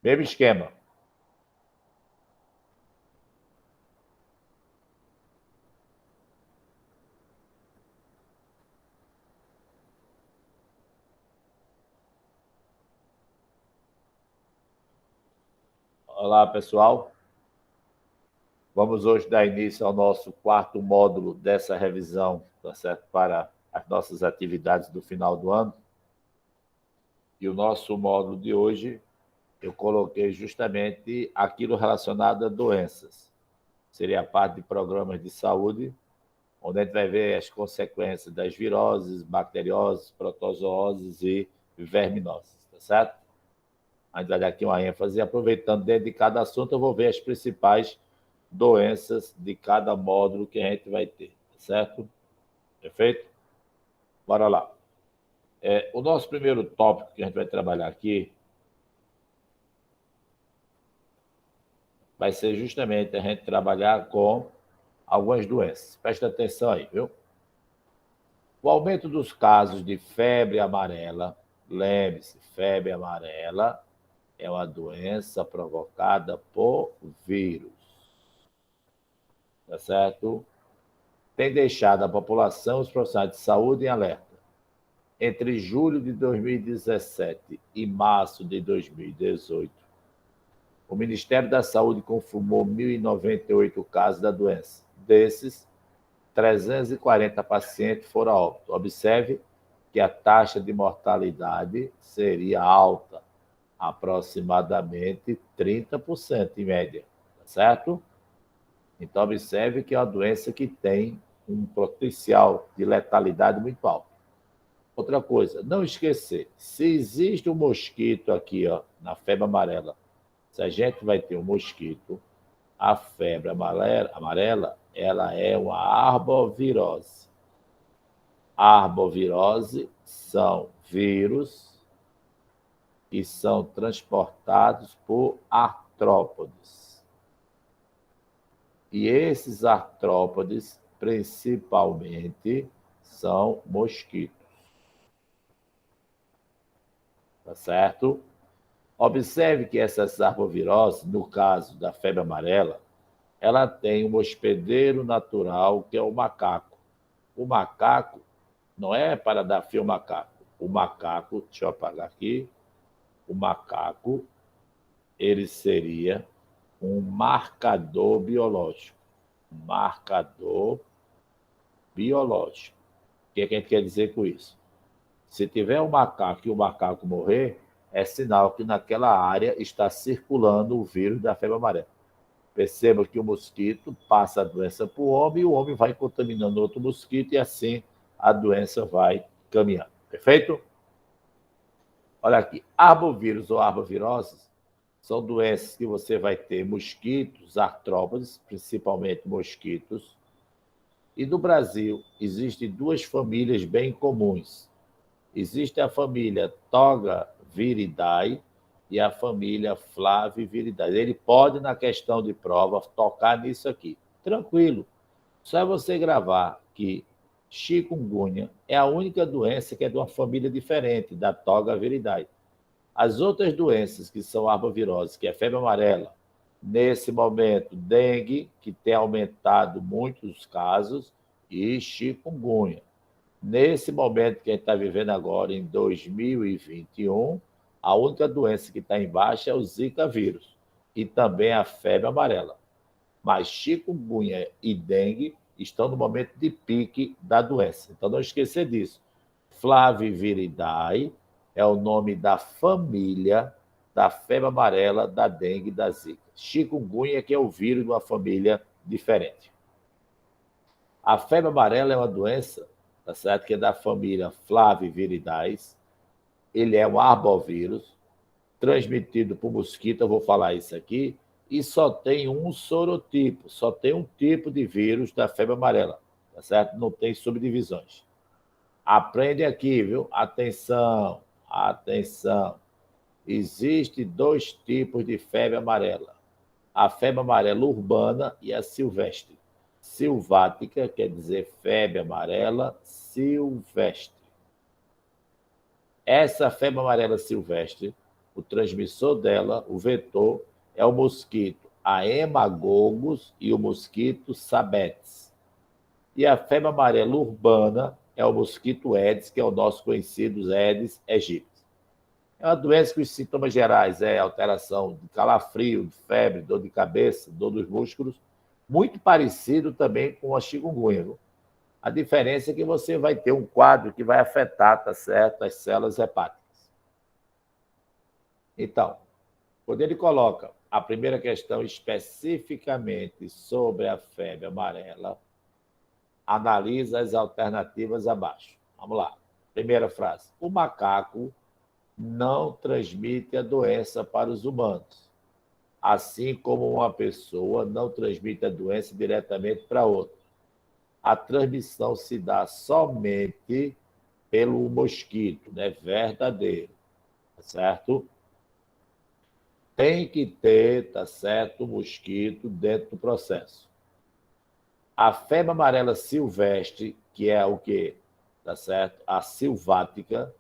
Mesmo esquema. Olá, pessoal. Vamos hoje dar início ao nosso quarto módulo dessa revisão, tá certo? Para as nossas atividades do final do ano. E o nosso módulo de hoje, eu coloquei justamente aquilo relacionado a doenças. Seria a parte de programas de saúde, onde a gente vai ver as consequências das viroses, bacterioses, protozooses e verminoses, tá certo? A gente vai dar aqui uma ênfase, aproveitando dentro de cada assunto, eu vou ver as principais doenças de cada módulo que a gente vai ter, tá certo? Perfeito? Bora lá. O nosso primeiro tópico que a gente vai trabalhar aqui vai ser justamente a gente trabalhar com algumas doenças. Presta atenção aí, viu? O aumento dos casos de febre amarela, lembre-se, febre amarela é uma doença provocada por vírus, tá certo? Tem deixado a população e os profissionais de saúde em alerta. Entre julho de 2017 e março de 2018, o Ministério da Saúde confirmou 1.098 casos da doença. Desses, 340 pacientes foram a óbito. Observe que a taxa de mortalidade seria alta, aproximadamente 30% em média, tá certo? Então, observe que é uma doença que tem um potencial de letalidade muito alto. Outra coisa, não esquecer, se existe um mosquito aqui, ó, na febre amarela, se a gente vai ter um mosquito, a febre amarela, ela é uma arbovirose. Arbovirose são vírus que são transportados por artrópodes. E esses artrópodes, principalmente, são mosquitos. Tá certo? Observe que essas arboviroses, no caso da febre amarela, ela tem um hospedeiro natural, que é o macaco. O macaco não é para dar fio ao macaco. O macaco, deixa eu apagar aqui, o macaco, ele seria um marcador biológico. Marcador biológico. O que é que a gente quer dizer com isso? Se tiver um macaco e o macaco morrer, é sinal que naquela área está circulando o vírus da febre amarela. Perceba que o mosquito passa a doença para o homem e o homem vai contaminando outro mosquito e assim a doença vai caminhando. Perfeito? Olha aqui, arbovírus ou arboviroses são doenças que você vai ter mosquitos, artrópodes, principalmente mosquitos. E no Brasil, existem duas famílias bem comuns. Existe a família Togaviridae e a família Flaviviridae. Ele pode, na questão de prova, tocar nisso aqui. Tranquilo. Só é você gravar que chikungunya é a única doença que é de uma família diferente, da Togaviridae. As outras doenças que são arboviroses, que é febre amarela, nesse momento, dengue, que tem aumentado muito os casos, e chikungunya. Nesse momento que a gente está vivendo agora, em 2021, a única doença que está em baixa é o Zika vírus e também a febre amarela. Mas chikungunya e dengue estão no momento de pique da doença. Então, não esquecer disso. Flaviviridae é o nome da família da febre amarela, da dengue e da zika. Chikungunya, que é o vírus de uma família diferente. A febre amarela é uma doença, tá certo? Que é da família Flaviviridae. Ele é um arbovírus transmitido por mosquito, eu vou falar isso aqui, e só tem um sorotipo, só tem um tipo de vírus da febre amarela, tá certo? Não tem subdivisões. Aprende aqui, viu? Atenção, atenção. Existem dois tipos de febre amarela. A febre amarela urbana e a silvestre. Silvática quer dizer febre amarela silvestre. Essa febre amarela silvestre O transmissor dela, o vetor, é o mosquito Haemococcus e o mosquito Sabetes. E a febre amarela urbana é o mosquito Aedes, que é o nosso conhecido Aedes aegypti. É uma doença que os sintomas gerais é alteração de calafrio, de febre, dor de cabeça, dor dos músculos, muito parecido também com a chikungunya. A diferença é que você vai ter um quadro que vai afetar, tá certo, as células hepáticas. Então, quando ele coloca a primeira questão especificamente sobre a febre amarela, analisa as alternativas abaixo. Vamos lá. Primeira frase. O macaco não transmite a doença para os humanos, assim como uma pessoa não transmite a doença diretamente para outra. A transmissão se dá somente pelo mosquito, né? Verdadeiro, tá certo? Tem que ter, tá certo, o mosquito dentro do processo. A febre amarela silvestre, que é o quê? Tá certo? A silvática,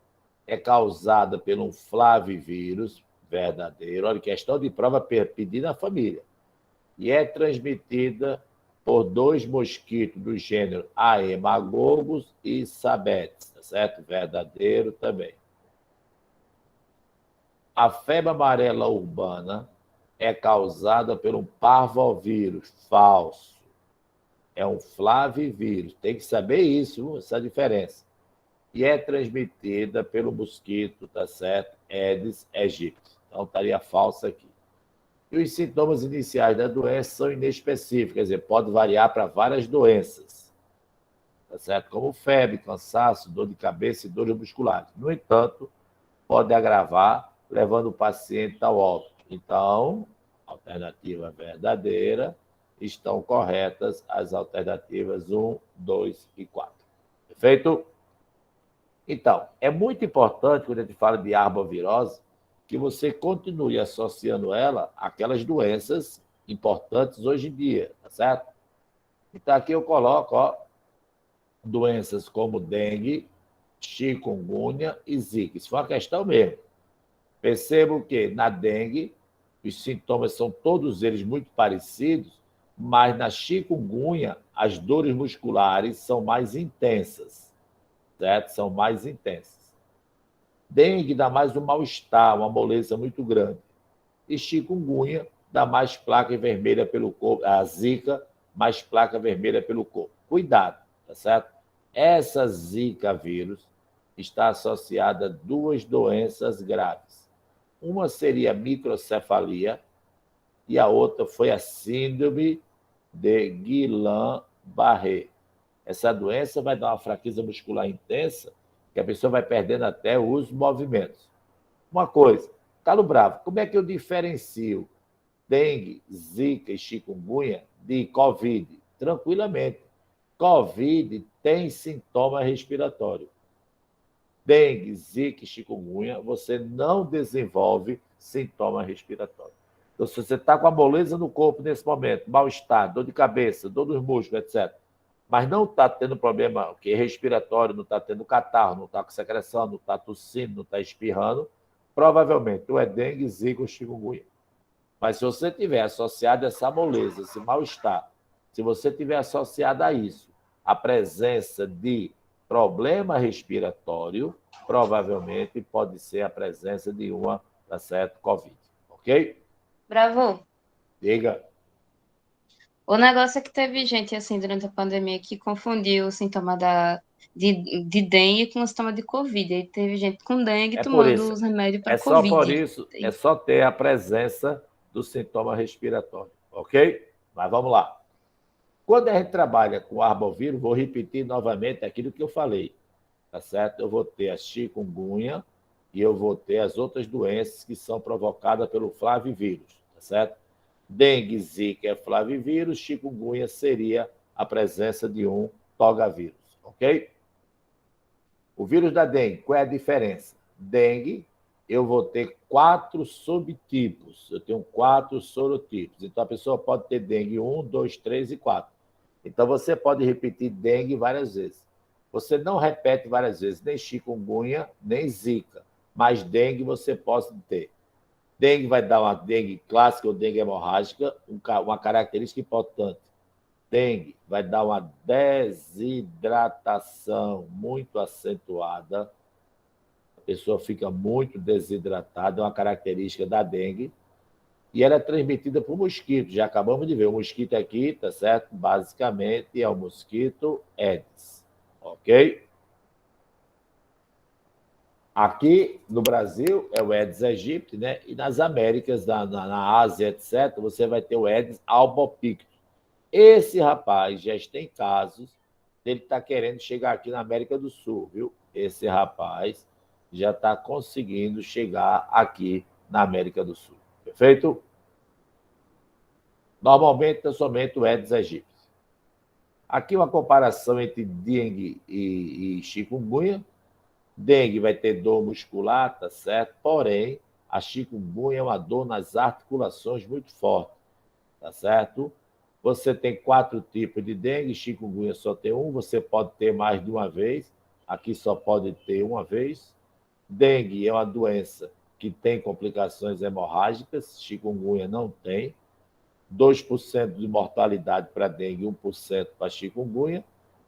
é causada por um flavivírus verdadeiro. Olha, questão de prova pedida na família. E é transmitida por 2 mosquitos do gênero Haemococcus e Sabetes, tá certo? Verdadeiro também. A febre amarela urbana é causada por um parvovírus falso. É um flavivírus. Tem que saber isso, essa diferença. E é transmitida pelo mosquito, tá certo? Aedes aegypti. Então, estaria falso aqui. E os sintomas iniciais da doença são inespecíficos, quer dizer, pode variar para várias doenças, tá certo? Como febre, cansaço, dor de cabeça e dores musculares. No entanto, pode agravar, levando o paciente ao óbito. Então, alternativa verdadeira, estão corretas as alternativas 1, 2 e 4. Perfeito? Então, é muito importante, quando a gente fala de arbovirose, que você continue associando ela àquelas doenças importantes hoje em dia, tá certo? Então, aqui eu coloco, ó, doenças como dengue, chikungunya e zika. Isso foi uma questão mesmo. Percebo que na dengue, os sintomas são todos eles muito parecidos, mas na chikungunya, as dores musculares são mais intensas, certo? São mais intensas. Dengue dá mais um mal-estar, uma moleza muito grande. E chikungunya dá mais placa vermelha pelo corpo. A zika, mais placa vermelha pelo corpo. Cuidado, tá certo? Essa zika vírus está associada a 2 doenças graves. Uma seria a microcefalia e a outra foi a síndrome de Guillain-Barré. Essa doença vai dar uma fraqueza muscular intensa que a pessoa vai perdendo até os movimentos. Uma coisa, Calo Bravo, como é que eu diferencio dengue, zika e chikungunya de Covid? Tranquilamente. Covid tem sintoma respiratório. Dengue, zika e chikungunya, você não desenvolve sintoma respiratório. Então, se você está com a moleza no corpo nesse momento, mal-estar, dor de cabeça, dor dos músculos, etc., mas não está tendo problema respiratório, não está tendo catarro, não está com secreção, não está tossindo, não está espirrando, provavelmente ou é dengue, zika ou chikungunya. Mas se você tiver associado essa moleza, esse mal-estar, se você tiver associado a isso a presença de problema respiratório, provavelmente pode ser a presença de uma, tá certo, Covid. Ok? Bravo. Diga. O negócio é que teve gente, assim, durante a pandemia que confundiu o sintoma de dengue com o sintoma de Covid. Aí teve gente com dengue É por tomando isso. os remédios para É só por Covid. isso, é só ter a presença do sintoma respiratório, ok? Mas vamos lá. Quando a gente trabalha com arbovírus, vou repetir novamente aquilo que eu falei, tá certo? Eu vou ter a chikungunya e eu vou ter as outras doenças que são provocadas pelo flavivírus, tá certo? Dengue, zika é flavivírus, chikungunya seria a presença de um togavírus, ok? O vírus da dengue, qual é a diferença? Dengue, eu vou ter 4 subtipos, eu tenho 4 sorotipos. Então, a pessoa pode ter dengue 1, 2, 3 e 4. Então, você pode repetir dengue várias vezes. Você não repete várias vezes nem chikungunya, nem zika, mas dengue você pode ter. Dengue vai dar uma dengue clássica ou dengue hemorrágica, uma característica importante. Dengue vai dar uma desidratação muito acentuada, a pessoa fica muito desidratada, é uma característica da dengue, e ela é transmitida por mosquito. Já acabamos de ver, o mosquito aqui, tá certo? Basicamente é o mosquito Aedes, ok? Aqui no Brasil é o Aedes aegypti, né? E nas Américas, na Ásia, etc., você vai ter o Aedes albopictus. Esse rapaz já tem casos dele estar querendo chegar aqui na América do Sul, viu? Esse rapaz já está conseguindo chegar aqui na América do Sul. Perfeito? Normalmente é somente o Aedes aegypti. Aqui uma comparação entre dengue e chikungunya. Dengue vai ter dor muscular, tá certo? Porém, a chikungunya é uma dor nas articulações muito forte, tá certo? Você tem 4 tipos de dengue, chikungunya só tem um, você pode ter mais de uma vez, aqui só pode ter uma vez. Dengue é uma doença que tem complicações hemorrágicas, chikungunya não tem. 2% de mortalidade para dengue, 1% para chikungunya,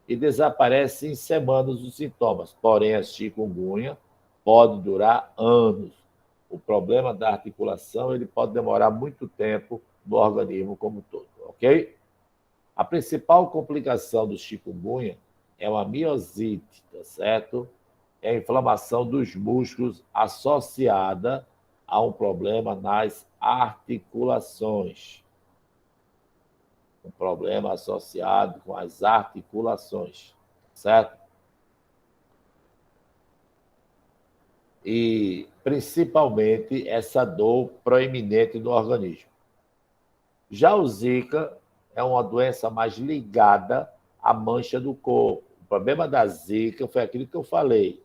e desaparece em semanas os sintomas. Porém, a chikungunya pode durar anos. O problema da articulação ele pode demorar muito tempo no organismo como um todo, ok? A principal complicação do chikungunya é uma miosite, tá certo? É a inflamação dos músculos associada a um problema nas articulações. Um problema associado com as articulações, certo? E principalmente essa dor proeminente no organismo. Já o Zika é uma doença mais ligada à mancha do corpo. O problema da Zika foi aquilo que eu falei.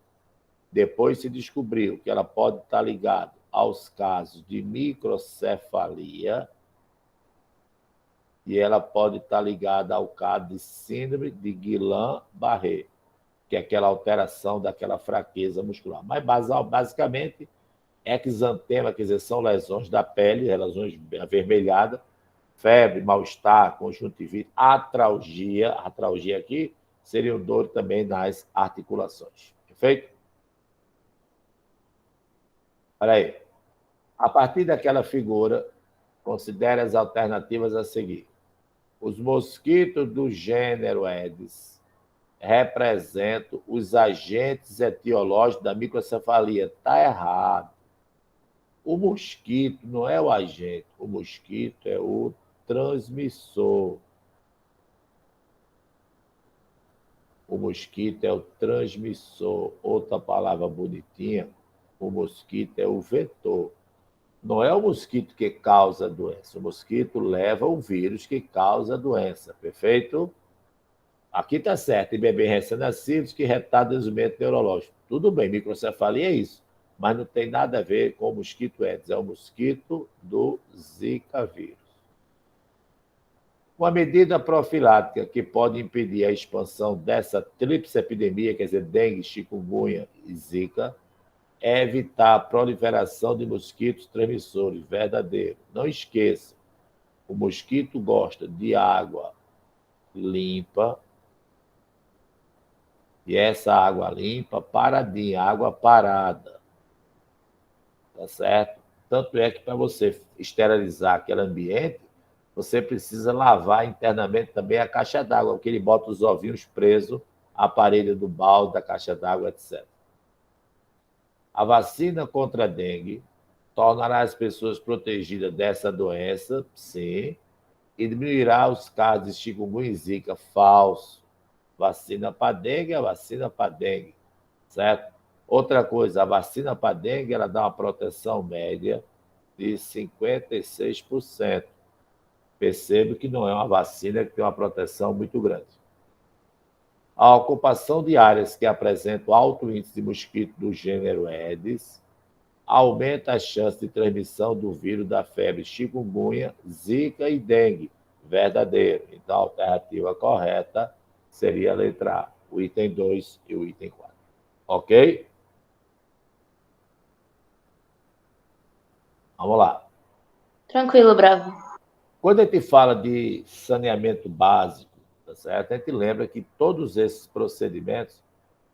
Depois se descobriu que ela pode estar ligada aos casos de microcefalia e ela pode estar ligada ao caso de síndrome de Guillain-Barré, que é aquela alteração daquela fraqueza muscular. Mas, basicamente, exantema, quer dizer, são lesões da pele, lesões avermelhadas, febre, mal-estar, conjuntivite, atralgia. Atralgia aqui seria dor também nas articulações. Perfeito? Olha aí. A partir daquela figura, considere as alternativas a seguir. Os mosquitos do gênero Aedes representam os agentes etiológicos da microcefalia. Está errado. O mosquito não é o agente, o mosquito é o transmissor. O mosquito é o transmissor. Outra palavra bonitinha, o mosquito é o vetor. Não é o mosquito que causa a doença, o mosquito leva o vírus que causa a doença, perfeito? Aqui está certo, em bebês recém-nascidos que retarda o desenvolvimento neurológico. Tudo bem, microcefalia é isso, mas não tem nada a ver com o mosquito Aedes, é o mosquito do Zika vírus. Uma medida profilática que pode impedir a expansão dessa tríplice epidemia, quer dizer, dengue, chikungunya e Zika, é evitar a proliferação de mosquitos transmissores, verdadeiro. Não esqueça, o mosquito gosta de água limpa, e essa água limpa, paradinha, água parada. Tá certo? Tanto é que para você esterilizar aquele ambiente, você precisa lavar internamente também a caixa d'água, porque ele bota os ovinhos presos à parede do balde, da caixa d'água, etc. A vacina contra a dengue tornará as pessoas protegidas dessa doença, sim, e diminuirá os casos de chikungunya e zika. Falso. Vacina para dengue é vacina para dengue, certo? Outra coisa, a vacina para dengue ela dá uma proteção média de 56%. Percebo que não é uma vacina que tem uma proteção muito grande. A ocupação de áreas que apresentam alto índice de mosquito do gênero Aedes aumenta a chance de transmissão do vírus da febre chikungunya, zika e dengue. Verdadeiro. Então, a alternativa correta seria a letra A, o item 2 e o item 4. Ok? Vamos lá. Tranquilo, Bravo. Quando a gente fala de saneamento básico, tá certo? A gente lembra que todos esses procedimentos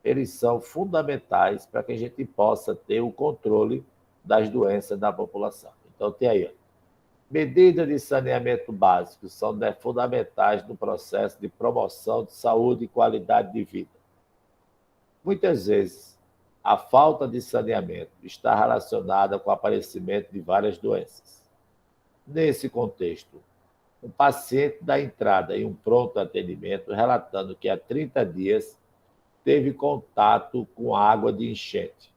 eles são fundamentais para que a gente possa ter o controle das doenças da população. Então, tem aí, medidas de saneamento básico são fundamentais no processo de promoção de saúde e qualidade de vida. Muitas vezes, a falta de saneamento está relacionada com o aparecimento de várias doenças. Nesse contexto, um paciente dá entrada em um pronto atendimento relatando que há 30 dias teve contato com água de enchente.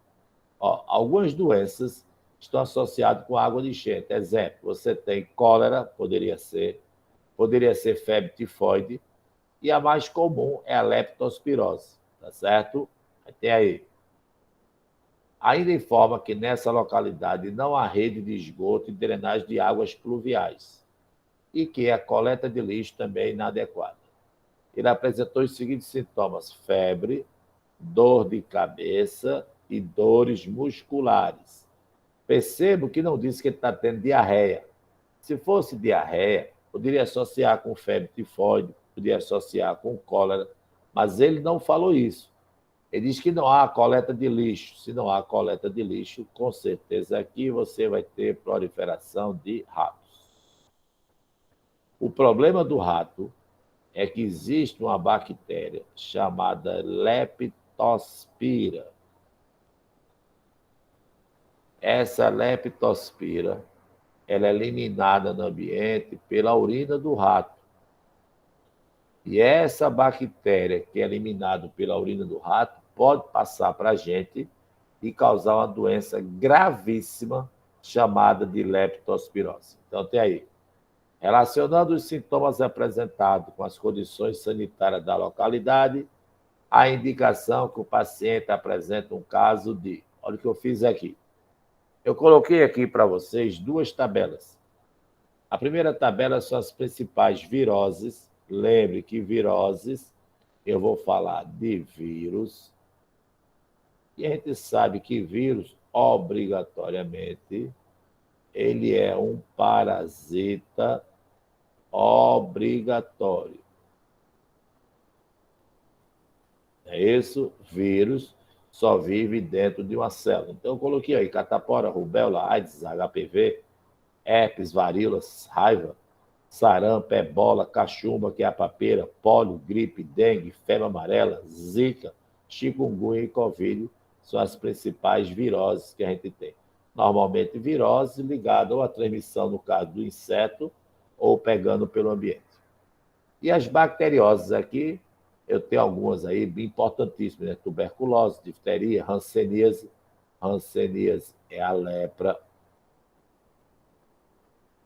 Algumas doenças estão associadas com água de enchente. Exemplo, você tem cólera, poderia ser febre tifoide, e a mais comum é a leptospirose, tá certo? Tem aí. Ainda informa que nessa localidade não há rede de esgoto e drenagem de águas pluviais e que a coleta de lixo também é inadequada. Ele apresentou os seguintes sintomas: febre, dor de cabeça e dores musculares. Percebo que não disse que ele está tendo diarreia. Se fosse diarreia, poderia associar com febre tifoide, poderia associar com cólera, mas ele não falou isso. Ele diz que não há coleta de lixo. Se não há coleta de lixo, com certeza aqui você vai ter proliferação de ratos. O problema do rato é que existe uma bactéria chamada Leptospira. Essa leptospira ela é eliminada no ambiente pela urina do rato. E essa bactéria que é eliminada pela urina do rato pode passar para a gente e causar uma doença gravíssima chamada de leptospirose. Então, tem aí. Relacionando os sintomas apresentados com as condições sanitárias da localidade, a indicação que o paciente apresenta um caso de... Olha o que eu fiz aqui. Eu coloquei aqui para vocês duas tabelas. A primeira tabela são as principais viroses. Lembre que viroses, eu vou falar de vírus. E a gente sabe que vírus, obrigatoriamente, ele é um parasita obrigatório. É isso? Vírus só vive dentro de uma célula. Então, eu coloquei aí catapora, rubéola, AIDS, HPV, herpes, varíola, raiva, sarampo, ebola, cachumba, que é a papeira, pólio, gripe, dengue, febre amarela, zika, chikungunya e covid são as principais viroses que a gente tem. Normalmente, virose ligada ou à transmissão, no caso do inseto, ou pegando pelo ambiente. E as bacterioses aqui, eu tenho algumas aí bem importantíssimas, né? Tuberculose, difteria, hanseníase. Hanseníase é a lepra.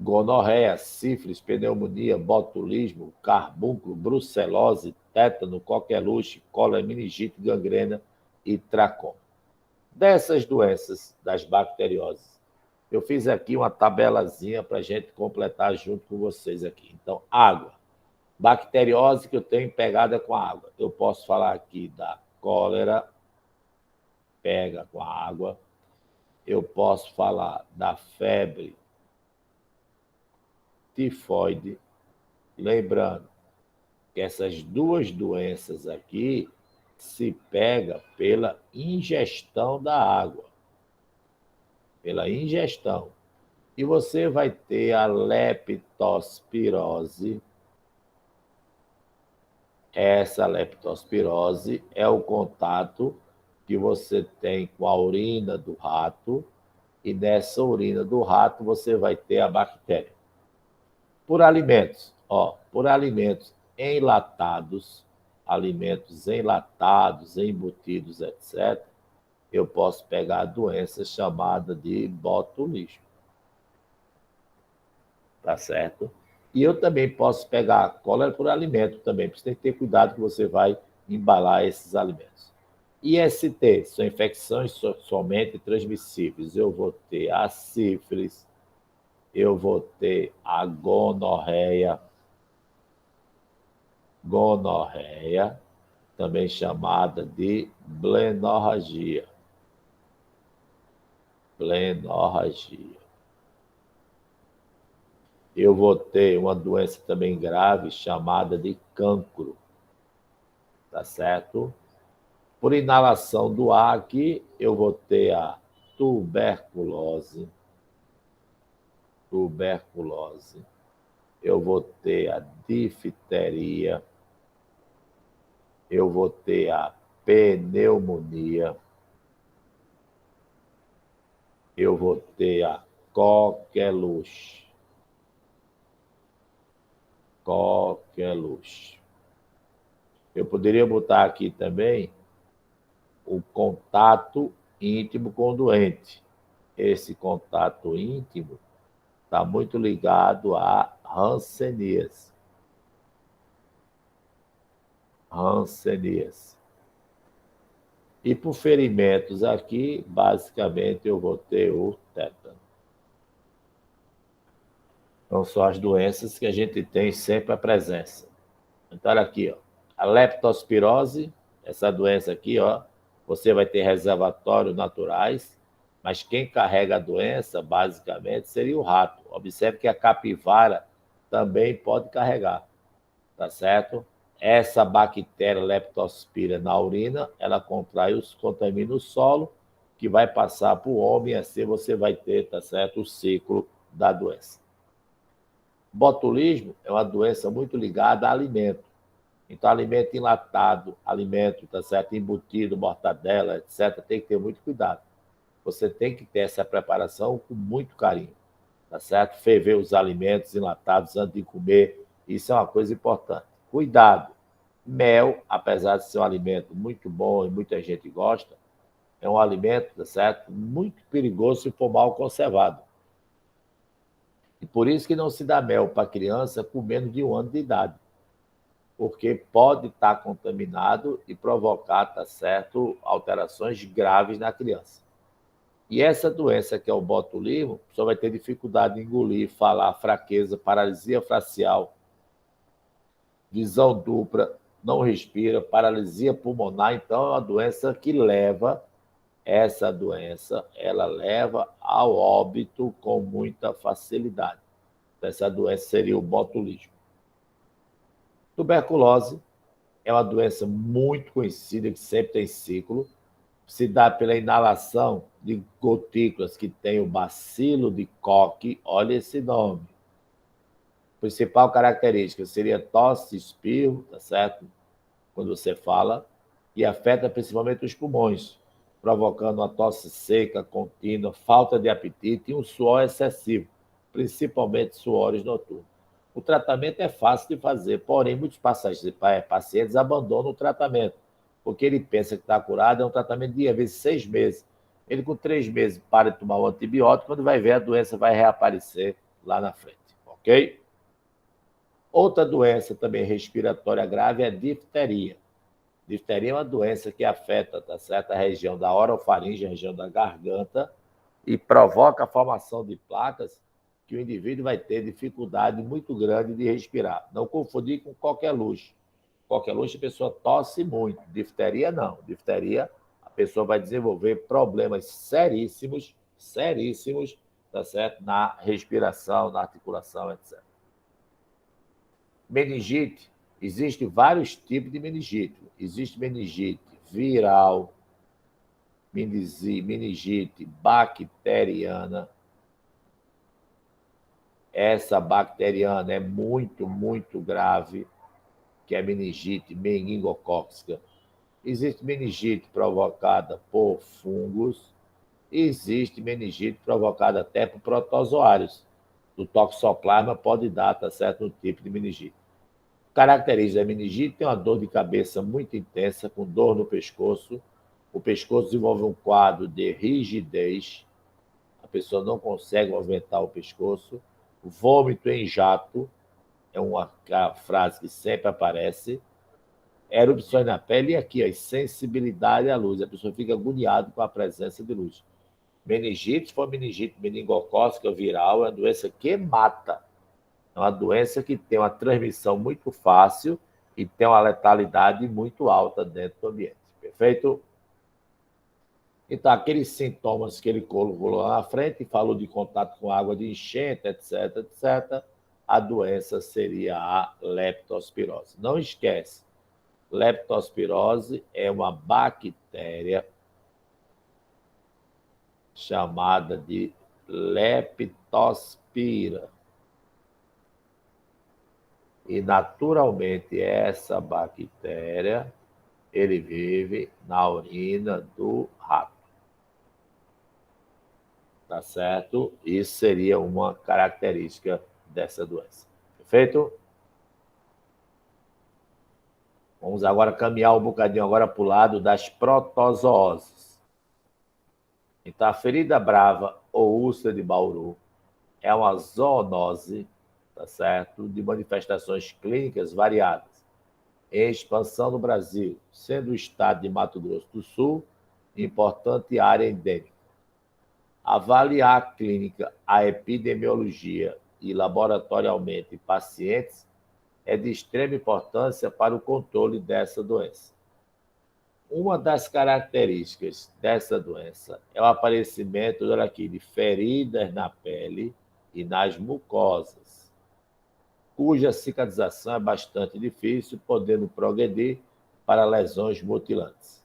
Gonorreia, sífilis, pneumonia, botulismo, carbúnculo, brucelose, tétano, coqueluche, cólera, meningite, gangrena e tracoma. Dessas doenças, das bacterioses, eu fiz aqui uma tabelazinha para a gente completar junto com vocês aqui. Então, água. Bacteriose que eu tenho pegada com a água. Eu posso falar aqui da cólera, pega com a água. Eu posso falar da febre tifoide. Lembrando que essas duas doenças aqui se pega pela ingestão da água. Pela ingestão. E você vai ter a leptospirose. Essa leptospirose é o contato que você tem com a urina do rato, e nessa urina do rato você vai ter a bactéria. Por alimentos, alimentos enlatados, embutidos, etc., eu posso pegar a doença chamada de botulismo. Tá certo? E eu também posso pegar cólera por alimento também, porque você tem que ter cuidado que você vai embalar esses alimentos. IST, são infecções somente transmissíveis. Eu vou ter a sífilis, eu vou ter a gonorreia, também chamada de blenorragia. eu vou ter uma doença também grave chamada de cancro, tá certo? Por inalação do ar aqui, eu vou ter a tuberculose, eu vou ter a difteria, eu vou ter a pneumonia, eu vou ter a coqueluche. Eu poderia botar aqui também o contato íntimo com o doente. Esse contato íntimo está muito ligado a hanseníase. E por ferimentos aqui, basicamente, eu vou ter o tétano. Então, são as doenças que a gente tem sempre a presença. Então, olha aqui, ó, a leptospirose, essa doença aqui, ó, você vai ter reservatórios naturais, mas quem carrega a doença, basicamente, seria o rato. Observe que a capivara também pode carregar, tá certo? Essa bactéria leptospira na urina, ela contamina o solo, que vai passar para o homem, e assim você vai ter, tá certo, o ciclo da doença. Botulismo é uma doença muito ligada a alimento. Então, alimento enlatado, alimento, tá certo, embutido, mortadela, etc., tem que ter muito cuidado. Você tem que ter essa preparação com muito carinho, tá certo? Ferver os alimentos enlatados antes de comer, isso é uma coisa importante. Cuidado. Mel, apesar de ser um alimento muito bom e muita gente gosta, é um alimento, tá certo, muito perigoso se for mal conservado. E por isso que não se dá mel para criança com menos de 1 ano de idade, porque pode estar contaminado e provocar, tá certo, alterações graves na criança. E essa doença, que é o botulismo, a pessoa vai ter dificuldade em engolir, falar, fraqueza, paralisia facial, visão dupla, não respira, paralisia pulmonar. Então, é uma doença que ela leva ao óbito com muita facilidade. Essa doença seria o botulismo. Tuberculose é uma doença muito conhecida, que sempre tem ciclo, se dá pela inalação de gotículas que tem o bacilo de Koch, olha esse nome. A principal característica seria tosse, espirro, tá certo? Quando você fala, e afeta principalmente os pulmões, provocando uma tosse seca, contínua, falta de apetite e um suor excessivo, principalmente suores noturnos. O tratamento é fácil de fazer, porém, muitos pacientes abandonam o tratamento, porque ele pensa que está curado, é um tratamento de, às vezes, 6 meses. Ele, com 3 meses, para de tomar o antibiótico, quando vai ver, a doença vai reaparecer lá na frente, ok? Outra doença também respiratória grave é a difteria. Difteria é uma doença que afeta, tá certo, a região da orofaringe, a região da garganta, e provoca a formação de placas que o indivíduo vai ter dificuldade muito grande de respirar. Não confundir com coqueluche. Coqueluche, a pessoa tosse muito. Difteria, não. Difteria, a pessoa vai desenvolver problemas seríssimos, tá certo? Na respiração, na articulação, etc. Meningite, existem vários tipos de meningite. Existe meningite viral, meningite bacteriana. Essa bacteriana é muito, muito grave, que é a meningite meningocócica. Existe meningite provocada por fungos, existe meningite provocada até por protozoários. O toxoplasma pode dar, tá certo, um tipo de meningite. Característica da meningite tem uma dor de cabeça muito intensa, com dor no pescoço. O pescoço desenvolve um quadro de rigidez, a pessoa não consegue movimentar o pescoço. Vômito em jato é uma frase que sempre aparece. Erupções na pele e aqui, a sensibilidade à luz. A pessoa fica agoniada com a presença de luz. Meningite, se for meningite meningocócica viral, é uma doença que mata. É uma doença que tem uma transmissão muito fácil e tem uma letalidade muito alta dentro do ambiente. Perfeito? Então, aqueles sintomas que ele colocou lá na frente, falou de contato com água de enchente, etc., etc., a doença seria a leptospirose. Não esquece, leptospirose é uma bactéria chamada de leptospira. E, naturalmente, essa bactéria, ele vive na urina do rato. Tá certo? Isso seria uma característica dessa doença. Perfeito? Vamos agora caminhar um bocadinho agora para o lado das protozooses. Então, a ferida brava ou úlcera de Bauru é uma zoonose, tá certo? De manifestações clínicas variadas, em expansão no Brasil, sendo o estado de Mato Grosso do Sul importante área endêmica. Avaliar a clínica, a epidemiologia e laboratorialmente pacientes é de extrema importância para o controle dessa doença. Uma das características dessa doença é o aparecimento de feridas na pele e nas mucosas, cuja cicatrização é bastante difícil, podendo progredir para lesões mutilantes.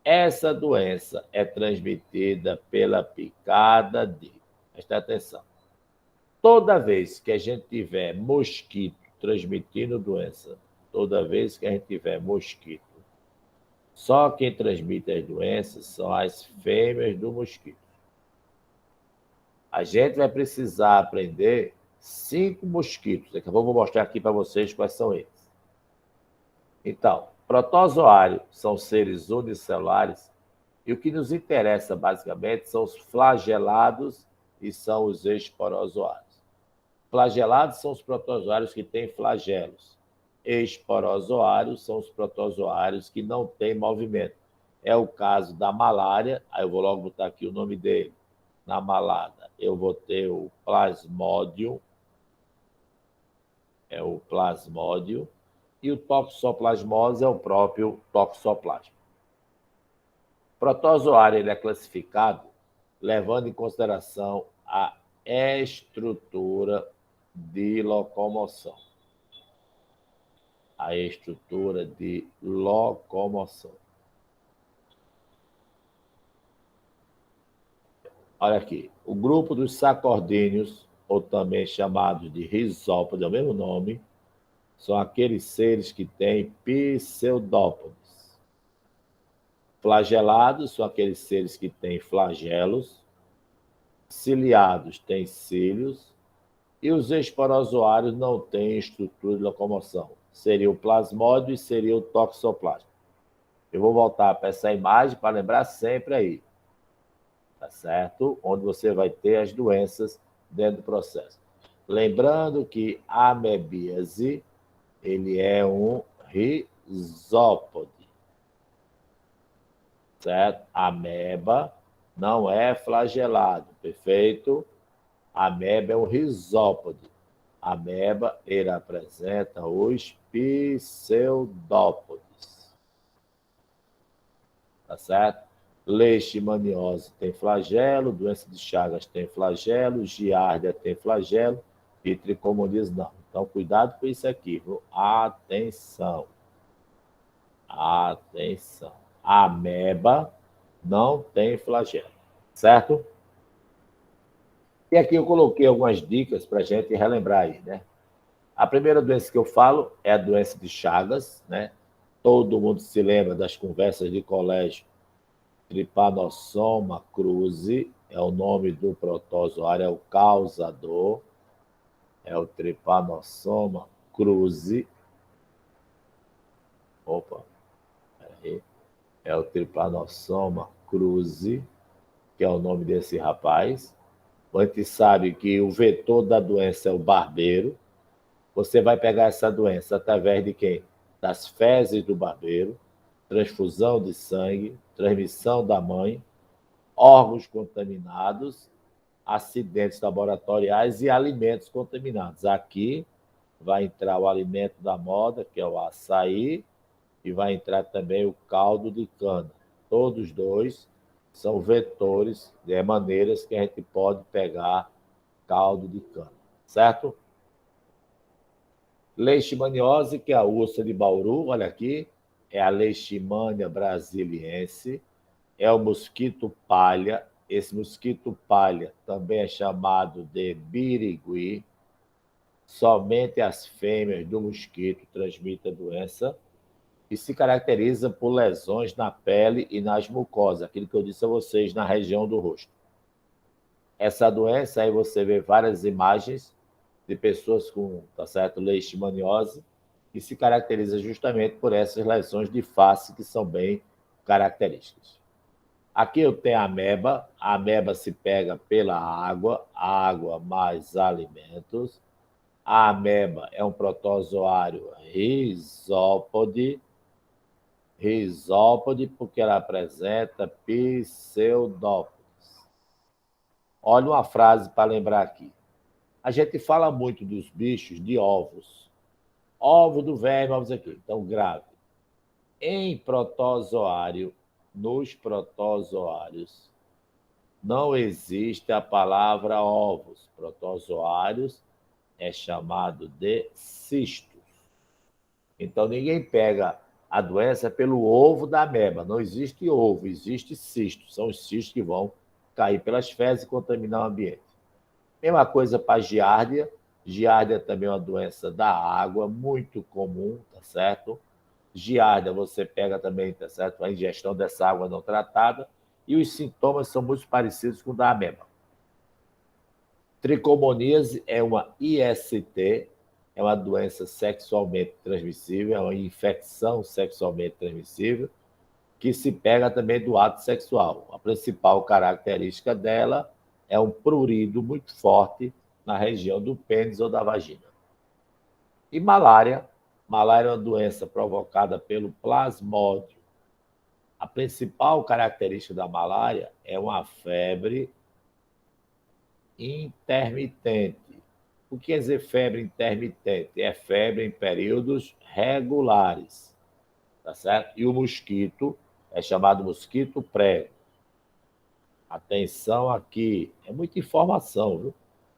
Essa doença é transmitida pela picada de... Presta atenção. Toda vez que a gente tiver mosquito transmitindo doença, toda vez que a gente tiver mosquito, só quem transmite as doenças são as fêmeas do mosquito. A gente vai precisar aprender 5 mosquitos. Daqui a pouco eu vou mostrar aqui para vocês quais são eles. Então, protozoário são seres unicelulares e o que nos interessa basicamente são os flagelados e são os esporozoários. Flagelados são os protozoários que têm flagelos. Esporozoários são os protozoários que não têm movimento. É o caso da malária, aí eu vou logo botar aqui o nome dele. Na malária, eu vou ter o plasmódio, e o toxoplasmose é o próprio toxoplasma. O protozoário ele é classificado levando em consideração a estrutura de locomoção. A estrutura de locomoção. Olha aqui, o grupo dos sacordíneos, ou também chamados de rizópodes, é o mesmo nome, são aqueles seres que têm pseudópodes. Flagelados são aqueles seres que têm flagelos, ciliados têm cílios, e os esporozoários não têm estrutura de locomoção. Seria o plasmódio e seria o toxoplasma. Eu vou voltar para essa imagem para lembrar sempre aí. Tá certo? Onde você vai ter as doenças dentro do processo. Lembrando que a amebíase, ele é um rizópode. Certo? Ameba não é flagelado, perfeito? Ameba é um rizópode. Ameba, ele apresenta os pseudópodes. Tá certo? Leishmaniose tem flagelo, doença de Chagas tem flagelo, giardia tem flagelo e tricomoníase não. Então, cuidado com isso aqui, viu? Atenção. Atenção. Ameba não tem flagelo, certo? E aqui eu coloquei algumas dicas para a gente relembrar aí, né? A primeira doença que eu falo é a doença de Chagas, né? Todo mundo se lembra das conversas de colégio. Trypanosoma cruzi é o nome do protozoário, é o causador, é o Trypanosoma cruzi. Opa, peraí. É o Trypanosoma cruzi, que é o nome desse rapaz. A gente sabe que o vetor da doença é o barbeiro. Você vai pegar essa doença através de quem? Das fezes do barbeiro, transfusão de sangue, transmissão da mãe, órgãos contaminados, acidentes laboratoriais e alimentos contaminados. Aqui vai entrar o alimento da moda, que é o açaí, e vai entrar também o caldo de cana. Todos dois são vetores, maneiras que a gente pode pegar caldo de cana, certo? Leishmaniose, que é a ursa de Bauru, olha aqui, é a Leishmania brasiliense, é o mosquito palha. Esse mosquito palha também é chamado de birigui. Somente as fêmeas do mosquito transmitem a doença e se caracteriza por lesões na pele e nas mucosas, aquilo que eu disse a vocês, na região do rosto. Essa doença, aí você vê várias imagens de pessoas com, tá certo, leishmaniose, que se caracteriza justamente por essas lesões de face que são bem características. Aqui eu tenho a ameba se pega pela água mais alimentos. A ameba é um protozoário rizópode, porque ela apresenta pseudópodes. Olha uma frase para lembrar aqui. A gente fala muito dos bichos de ovos. Ovo do verme, ovos aqui. Então, grave. Em protozoário, nos protozoários, não existe a palavra ovos. Protozoários é chamado de cistos. Então, ninguém pega a doença pelo ovo da ameba. Não existe ovo, existe cisto. São os cistos que vão cair pelas fezes e contaminar o ambiente. Mesma coisa para a giardia. Giardia também é uma doença da água, muito comum, tá certo? Giardia você pega também, tá certo? A ingestão dessa água não tratada. E os sintomas são muito parecidos com o da ameba. Tricomoníase é uma IST, é uma doença sexualmente transmissível, é uma infecção sexualmente transmissível, que se pega também do ato sexual. A principal característica dela é um prurido muito forte na região do pênis ou da vagina. E malária. Malária é uma doença provocada pelo plasmódio. A principal característica da malária é uma febre intermitente. O que quer dizer febre intermitente? É febre em períodos regulares, tá certo? E o mosquito é chamado mosquito prego. Atenção aqui, é muita informação, viu?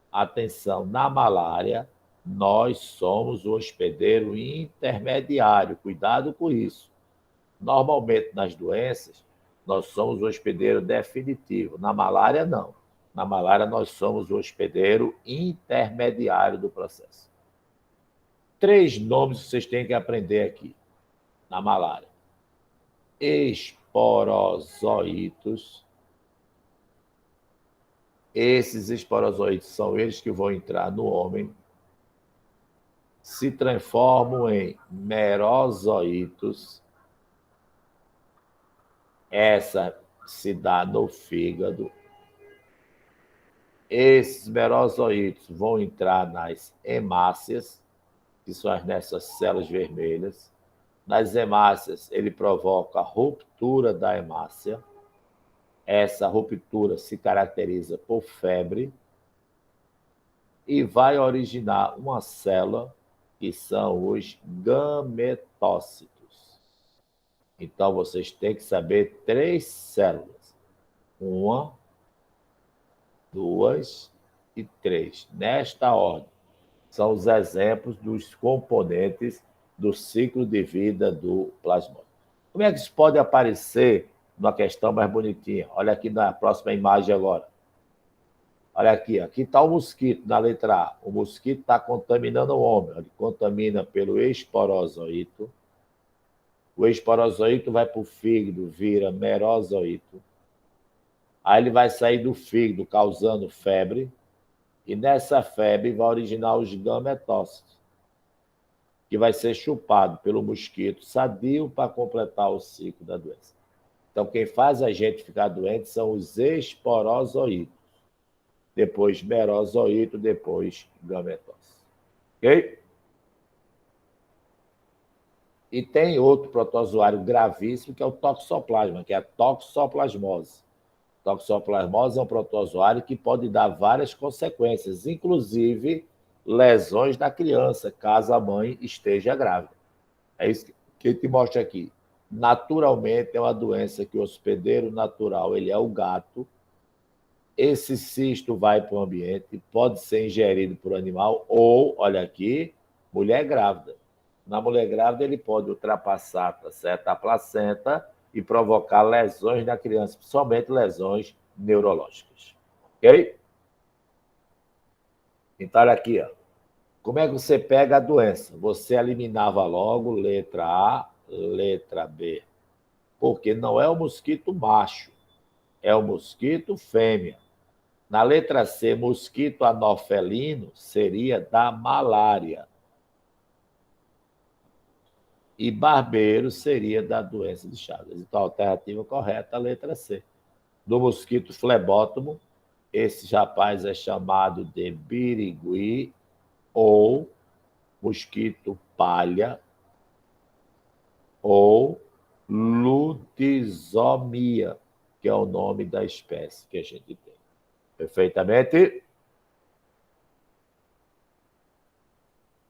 Atenção, na malária, nós somos o hospedeiro intermediário, cuidado com isso. Normalmente, nas doenças, nós somos o hospedeiro definitivo. Na malária, não. Na malária, nós somos o hospedeiro intermediário do processo. 3 nomes que vocês têm que aprender aqui, na malária. Esporozoitos. Esses esporozoitos são eles que vão entrar no homem, se transformam em merozoitos. Essa se dá no fígado. Esses merozoitos vão entrar nas hemácias, que são nessas células vermelhas. Nas hemácias, ele provoca a ruptura da hemácia. Essa ruptura se caracteriza por febre e vai originar uma célula, que são os gametócitos. Então, vocês têm que saber 3 células. 1, 2 e 3. Nesta ordem, são os exemplos dos componentes do ciclo de vida do plasmódio. Como é que isso pode aparecer numa questão mais bonitinha? Olha aqui na próxima imagem agora. Olha aqui está o mosquito na letra A. O mosquito está contaminando o homem. Ele contamina pelo esporozoito. O esporozoito vai para o fígado, vira merozoito. Aí ele vai sair do fígado causando febre. E nessa febre vai originar os gametócitos, que vai ser chupado pelo mosquito sadio para completar o ciclo da doença. Então, quem faz a gente ficar doente são os esporozoitos. Depois merozoito, depois gametócito. Ok? E tem outro protozoário gravíssimo, que é o toxoplasma, que é a toxoplasmose. Toxoplasmose é um protozoário que pode dar várias consequências, inclusive lesões na criança, caso a mãe esteja grávida. É isso que eu te mostro aqui. Naturalmente, é uma doença que o hospedeiro natural ele é o gato. Esse cisto vai para o ambiente, pode ser ingerido por animal ou, olha aqui, mulher grávida. Na mulher grávida, ele pode ultrapassar, tá certo, a placenta e provocar lesões na criança, principalmente lesões neurológicas. Ok? Então, olha aqui, ó. Como é que você pega a doença? Você eliminava logo letra A, letra B. Porque não é o mosquito macho, é o mosquito fêmea. Na letra C, mosquito anofelino seria da malária. E barbeiro seria da doença de Chagas. Então, a alternativa correta é a letra C. Do mosquito flebótomo, esse rapaz é chamado de birigui ou mosquito palha ou lutisomia, que é o nome da espécie que a gente tem. Perfeitamente?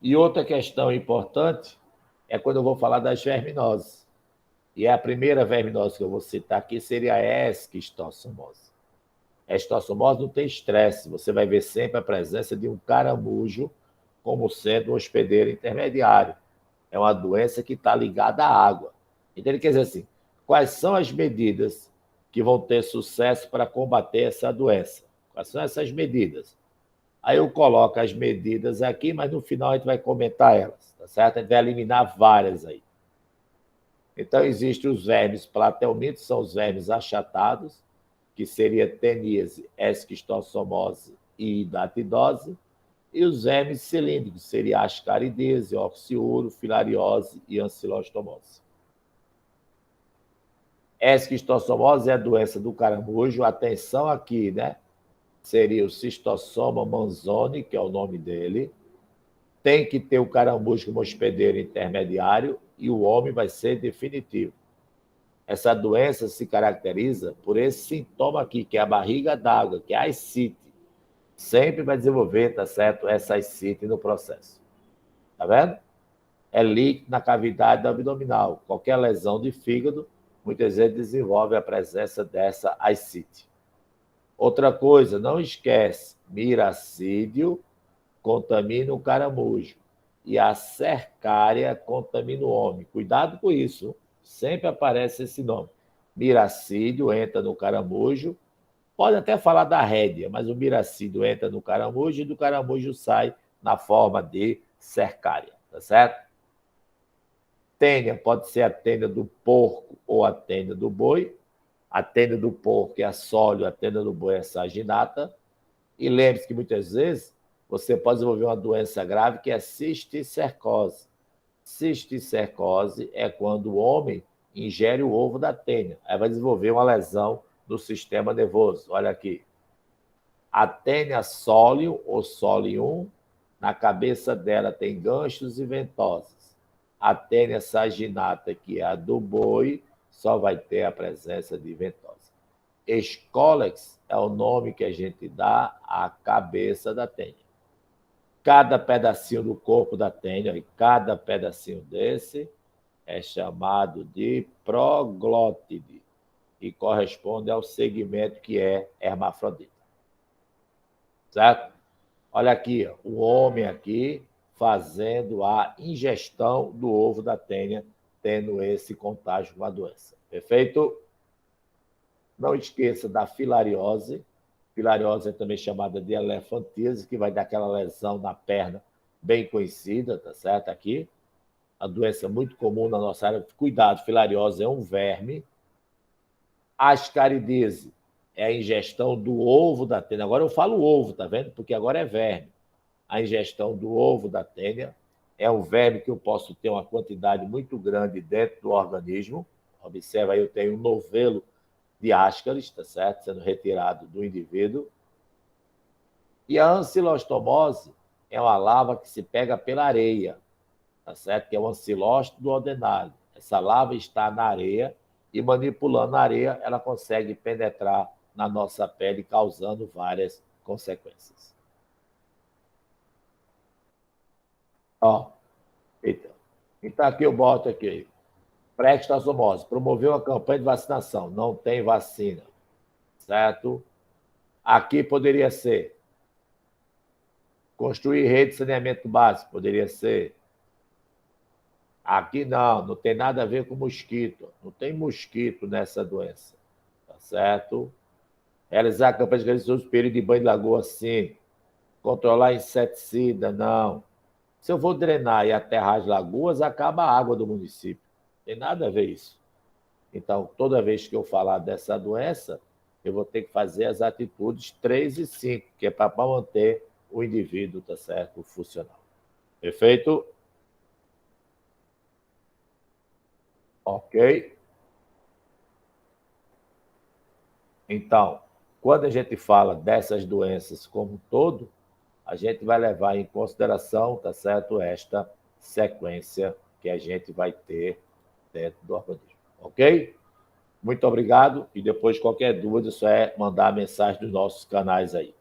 E outra questão importante é quando eu vou falar das verminoses. E a primeira verminose que eu vou citar aqui seria a esquistossomose. A esquistossomose não tem estresse, você vai ver sempre a presença de um caramujo como sendo um hospedeiro intermediário. É uma doença que está ligada à água. Então, ele quer dizer assim, quais são as medidas que vão ter sucesso para combater essa doença? Quais são essas medidas? Aí eu coloco as medidas aqui, mas no final a gente vai comentar elas, tá certo? A gente vai eliminar várias aí. Então, existem os vermes platelmintos, são os vermes achatados, que seria teníase, esquistossomose e hidatidose, e os vermes cilíndricos, seria ascaridese, oxiuro, filariose e ancilostomose. Esquistossomose é a doença do caramujo, atenção aqui, né? Seria o Cistossoma manzoni, que é o nome dele. Tem que ter o caramujo como hospedeiro intermediário e o homem vai ser definitivo. Essa doença se caracteriza por esse sintoma aqui, que é a barriga d'água, que é a ascite. Sempre vai desenvolver, tá certo, essa ascite no processo. Tá vendo? É líquido na cavidade abdominal. Qualquer lesão de fígado, muitas vezes desenvolve a presença dessa ascite. Outra coisa, não esquece, miracídio contamina o caramujo e a cercária contamina o homem. Cuidado com isso, sempre aparece esse nome. Miracídio entra no caramujo, pode até falar da rédea, mas o miracídio entra no caramujo e do caramujo sai na forma de cercária, tá certo? Tênia pode ser a tênia do porco ou a tênia do boi. A tênia do porco é a sólio, a tênia do boi é a saginata. E lembre-se que muitas vezes você pode desenvolver uma doença grave que é cisticercose. Cisticercose é quando o homem ingere o ovo da tênia. Aí vai desenvolver uma lesão no sistema nervoso. Olha aqui. A tênia sólio ou solium, na cabeça dela tem ganchos e ventosas. A tênia saginata, que é a do boi, só vai ter a presença de ventosa. Escólex é o nome que a gente dá à cabeça da tênia. Cada pedacinho do corpo da tênia, e cada pedacinho desse é chamado de proglótide e corresponde ao segmento que é hermafrodita. Certo? Olha aqui, ó, o homem aqui fazendo a ingestão do ovo da tênia, tendo esse contágio com a doença. Perfeito? Não esqueça da filariose. Filariose é também chamada de elefantise, que vai dar aquela lesão na perna bem conhecida, tá certo? Aqui. A doença muito comum na nossa área. Cuidado, filariose é um verme. Ascaridese é a ingestão do ovo da tênia. Agora eu falo ovo, tá vendo? Porque agora é verme. A ingestão do ovo da tênia é um verme que eu posso ter uma quantidade muito grande dentro do organismo. Observa aí, eu tenho um novelo de Ascaris, tá certo? Sendo retirado do indivíduo. E a ancilostomose é uma larva que se pega pela areia, tá certo? Que é o ancilóstomo do ordenado. Essa larva está na areia e, manipulando a areia, ela consegue penetrar na nossa pele, causando várias consequências. Ó, então aqui eu boto aqui. Pré-esquistossomose. Promoveu a campanha de vacinação. Não tem vacina. Certo? Aqui poderia ser Construir rede de saneamento básico, poderia ser. Aqui não tem nada a ver com mosquito. Não tem mosquito nessa doença. Tá certo? Realizar campanhas de redução do período de banho de lagoa, sim. Controlar inseticida, não. Se eu vou drenar e aterrar as lagoas, acaba a água do município. Não tem nada a ver isso. Então, toda vez que eu falar dessa doença, eu vou ter que fazer as atitudes 3 e 5, que é para manter o indivíduo, tá certo, funcional. Perfeito? Ok? Então, quando a gente fala dessas doenças como um todo, a gente vai levar em consideração, tá certo, esta sequência que a gente vai ter dentro do organismo. Ok? Muito obrigado. E depois, qualquer dúvida, só é mandar a mensagem dos nossos canais aí.